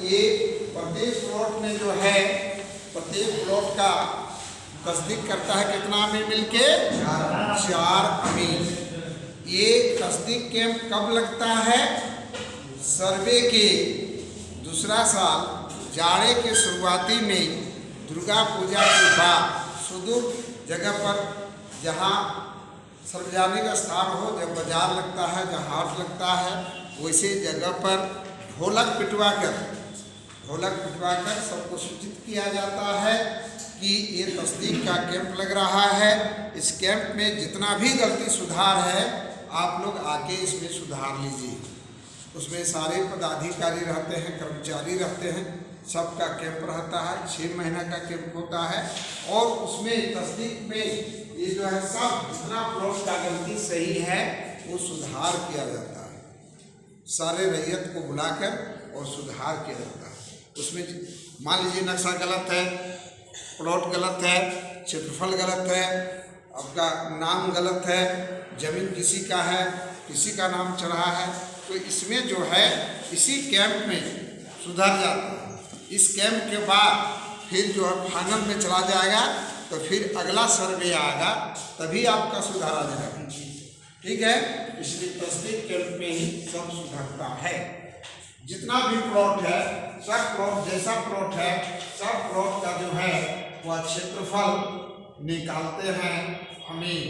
ये प्रत्येक प्लॉट में जो है प्रत्येक प्लॉट का तस्दीक करता है कितना अमीन मिलके 4 अमीन। ये तस्दीक कैंप कब लगता है? सर्वे के दूसरा साल जाड़े के शुरुआती में दुर्गा पूजा के बाद सुदूर जगह पर जहाँ सार्वजनिक स्थान हो, जब बाजार लगता है, जहाँ हाट लगता है, वैसे जगह पर ढोलक पिटवा कर सबको सूचित किया जाता है कि ये तस्दीक का कैंप लग रहा है। इस कैंप में जितना भी गलती सुधार है आप लोग आके इसमें सुधार लीजिए। उसमें सारे पदाधिकारी रहते हैं, कर्मचारी रहते हैं, सबका कैंप रहता है। 6 महीना का कैंप होता है और उसमें तस्दीक में ये जो है सब जितना प्लॉट का गलती सही है वो सुधार किया जाता है। सारे रैयत को बुलाकर और सुधार किया जाता है। उसमें मान लीजिए नक्शा गलत है, प्लॉट गलत है, क्षेत्रफल गलत है, आपका नाम गलत है, जमीन किसी का है, किसी का नाम चढ़ा है, तो इसमें जो है इसी कैंप में सुधर जाता है। इस कैंप के बाद फिर जो है फाइनल में चला जाएगा तो फिर अगला सर्वे आएगा, तभी आपका सुधारा जाएगा। ठीक है, इसलिए तस्दीक कैंप में ही सब सुधरता है। जितना भी प्लॉट है, सब प्लॉट जैसा प्लॉट है, सब प्लॉट का जो है वह क्षेत्रफल निकालते हैं हमें।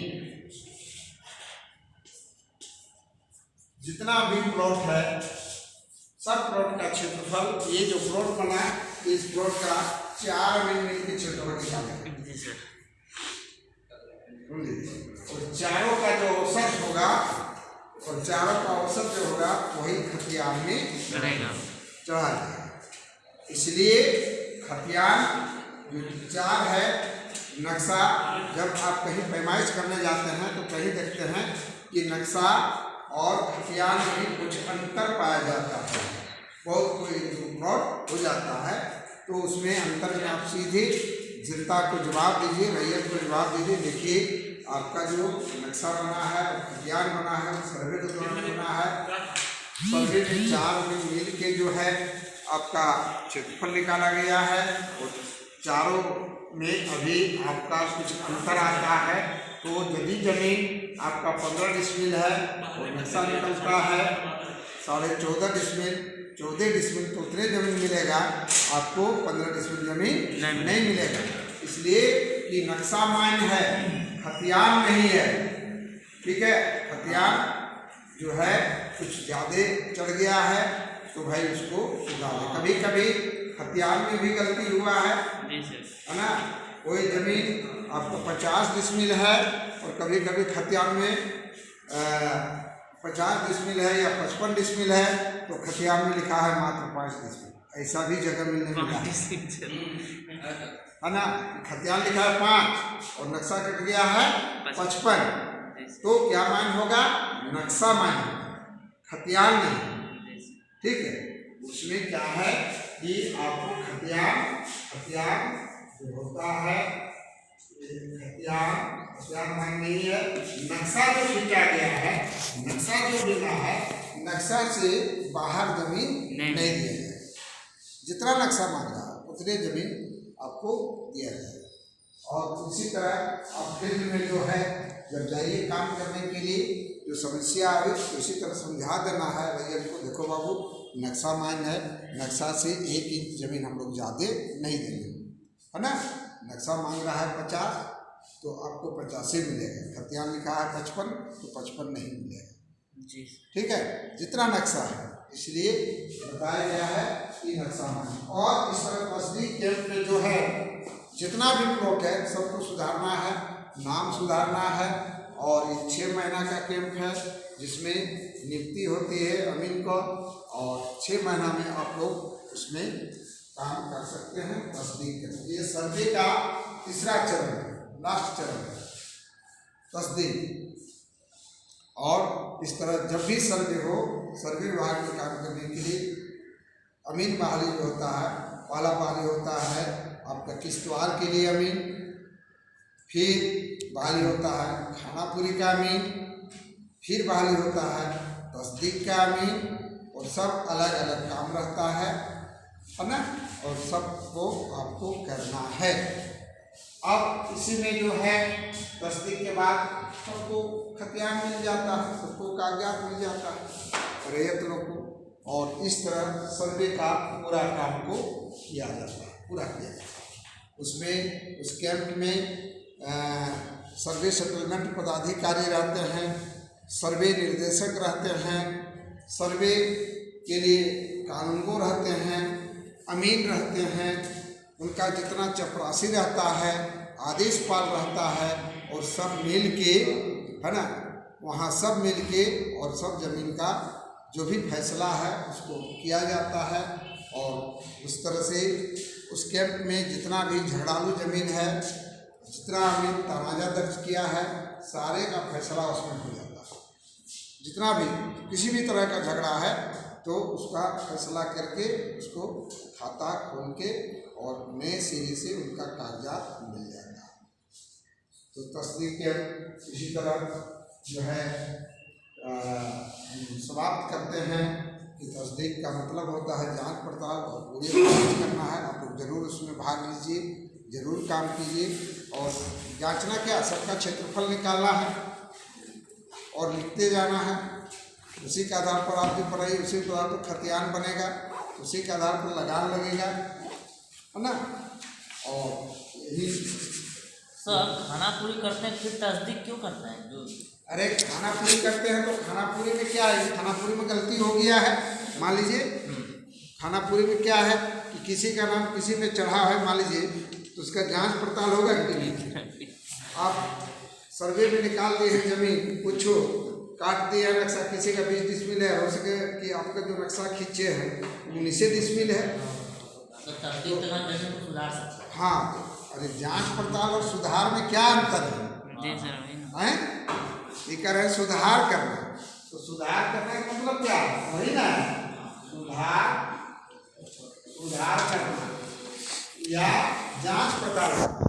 जितना भी प्लॉट है सब प्लॉट का क्षेत्रफल, ये जो प्लॉट बना इस प्लॉट का 4 अमीन के क्षेत्रफल निकालेंगे और चारों का जो औसत होगा और चारों का औसत जो होगा वही खतियान में चढ़ा जाएगा। इसलिए खतियान जो 4 है, नक्शा जब आप कहीं पैमाइश करने जाते हैं तो कहीं देखते हैं कि नक्शा और खतियान में कुछ अंतर पाया जाता है, बहुत कोई प्लॉट हो जाता है, तो उसमें अंतर में आप सीधे जनता को जवाब दीजिए, रैयत को जवाब दीजिए। देखिए आपका जो नक्शा बना है, खतियान बना है, सर्वे के दौरान बना है, सर्वे में 4 में मिल के जो है आपका क्षेत्रफल निकाला गया है और चारों में अभी आपका कुछ अंतर आता है। तो यदि जमीन आपका 15 डिसमिल है और नक्शा निकलता है 14.5 डिसमिल, 14 डिसमिल, तो उतने जमीन मिलेगा आपको, 15 डिसमिल जमीन नहीं मिलेगा। इसलिए कि नक्शा मान्य है, खतियान नहीं है। ठीक है, खतियान जो है कुछ ज़्यादा चढ़ गया है तो भाई उसको सुधारें। कभी कभी खतियान में भी गलती हुआ है ना, कोई जमीन आपको 50 डिसमिल है और कभी कभी खतियान में 50 डिसमिल है या 55 डिसमिल है तो खतियान में लिखा है मात्र 5 डिसमिल। ऐसा भी जगह मिलने मिला है ना, खतियान लिखा है 5 और नक्शा कट गया है 55, तो क्या मान होगा? नक्शा मान, खतियान नहीं। ठीक है, उसमें क्या है कि आपको खतियान जो होता है, खतियान मान नहीं है। नक्शा जो खींचा गया है, नक्शा जो मिला है, नक्शा से बाहर जमीन नहीं दिया जाए। जितना नक्शा मांगा उतने जमीन आपको दिया जाएगा। और इसी तरह आप फील्ड में जो है जब जाइए काम करने के लिए, जो समस्या आए तो इसी तरह समझा देना है भैया को, देखो बाबू नक्शा मान्य है, नक्शा से 1 इंच जमीन हम लोग ज़्यादा नहीं देंगे, है ना। नक्शा मांग रहा है 50 तो आपको 50 ही मिलेगा, खतियान लिखा है 55 तो 55 नहीं मिलेगा जी। ठीक है, जितना नक्शा है, इसलिए बताया गया है कि नक्शा मान्य। और इस तरह तस्दीक कैंप में जो है जितना भी प्लॉट है सबको सुधारना है, नाम सुधारना है। और ये 6 महीना का कैंप है जिसमें नियुक्ति होती है अमीन को, और 6 महीना में आप लोग उसमें काम कर सकते हैं, तस्दीक करें। ये सर्वे का तीसरा चरण है, लास्ट चरण है तस्दीक। और इस तरह जब भी सर्वे हो, सर्वे विभाग में काम करने के लिए अमीन बहाली जो होता है, पहला बहाली होता है आपका किश्तवाड़ के लिए अमीन, फिर बहाली होता है खानापुरी का अमीन, फिर बहाली होता है तस्दीक का अमीन, और सब अलग अलग काम रहता है। है ना, और सबको आपको करना है। अब इसी में जो है तस्दीक के बाद सबको खतियान मिल जाता है, सबको कागजात मिल जाता है रैयत लोग को, और इस तरह सर्वे का पूरा काम को किया जाता है, पूरा किया जाता है। उसमें उस कैंप में सर्वे सेटलमेंट पदाधिकारी रहते हैं, सर्वे निर्देशक रहते हैं, सर्वे के लिए कानूनगो रहते हैं, अमीन रहते हैं, उनका जितना चपरासी रहता है, आदेशपाल रहता है, और सब मिल के, है ना, वहाँ सब मिल के और सब ज़मीन का जो भी फैसला है उसको किया जाता है। और उस तरह से उस कैंप में जितना भी झगड़ालू ज़मीन है, जितना हमने तनाज़ा दर्ज किया है, सारे का फैसला उसमें हो जाता है। जितना भी किसी भी तरह का झगड़ा है तो उसका फैसला करके उसको खाता खोल के और नए सिरे से उनका कागजात मिल जाता है। तो तस्दीक इसी तरह जो है समाप्त करते हैं कि तस्दीक का मतलब होता है जांच पड़ताल और पूरी जांच करना है। आप लोग जरूर उसमें भाग लीजिए, जरूर काम कीजिए। और जांचना क्या, सबका क्षेत्रफल निकालना है और लिखते जाना है। उसी के आधार पर आप जो पढ़ाई, उसी के आधार पर खतियान बनेगा, उसी के आधार पर लगान लगेगा, है ना। और यही सर खाना पूरी करते हैं फिर तस्दीक क्यों करते हैं? जो अरे खाना पूरी करते हैं तो खाना पूरी में क्या है, खाना पूरी में गलती हो गया है, मान लीजिए खाना पूरी में क्या है कि किसी का नाम किसी में चढ़ा है, मान लीजिए, तो उसका जांच पड़ताल होगा कि नहीं? आप सर्वे में निकाल दिए हैं ज़मीन, पूछो काट दिया नक्शा, किसी का 20 डिसमिल है, हो सके कि आपका जो नक्शा खींचे हैं 19 डिसमिल है, तो तस्दीक तो हम जैसे को सुधार सकते हैं। हाँ। अरे जांच पड़ताल और सुधार में क्या अंतर है? जी सर, वही ना। हैं? ये कह रहे हैं सुधार करना, तो सुधार करने का मतलब क्या है? वही ना, सुधार करना या जांच पड़ताल करना।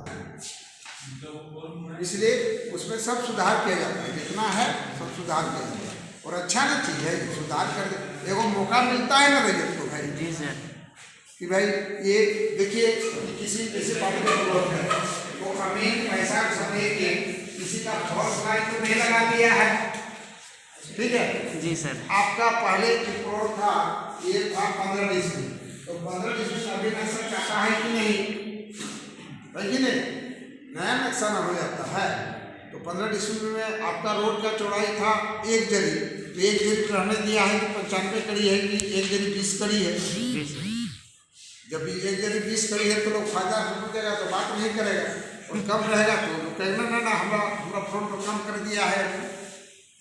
इसलिए उसमें सब सुधार किया जाता है, जितना है सब सुधार किया जाता है। और अच्छा ना चीज़ है, सुधार कर दे, एगो मौका मिलता है ना रैयत को भाई। जी सर। कि भाई ये देखिए किसी जैसे पार्टी का प्लॉट है, तो अमीन पैसा समझे के किसी का फॉल्स लाइन तो नहीं लगा दिया है, ठीक है। जी सर। आपका पहले जो प्लॉट था ये था 15 डिसमिल, तो 15 डिसमिल अभी नक्शा काटा है कि नहीं, है कि नहीं? नया नक्शा ना हो जाता है। तो 15 डिसमिल में आपका रोड का चौड़ाई था 1 जरी, तो 1 जरी रहने दिया है कि 95 कड़ी है कि 1 जरी 20 कड़ी है। जी सर। जब 1 जरी 20 कड़ी है तो लोग फायदा समझेगा तो बात नहीं करेगा, और कम रहेगा तो लोग कहना ना हमारा फ्रंट पर कम कर दिया है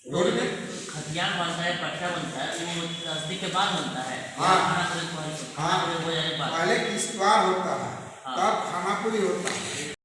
रोड में। खतियान बनता है, पट्टा बनता है, वो तस्दीक के बाद बनता है। हाँ खाना पूरी हो जाने के बाद पहले किश्तवार होता है, तब खाना पूरी होता है।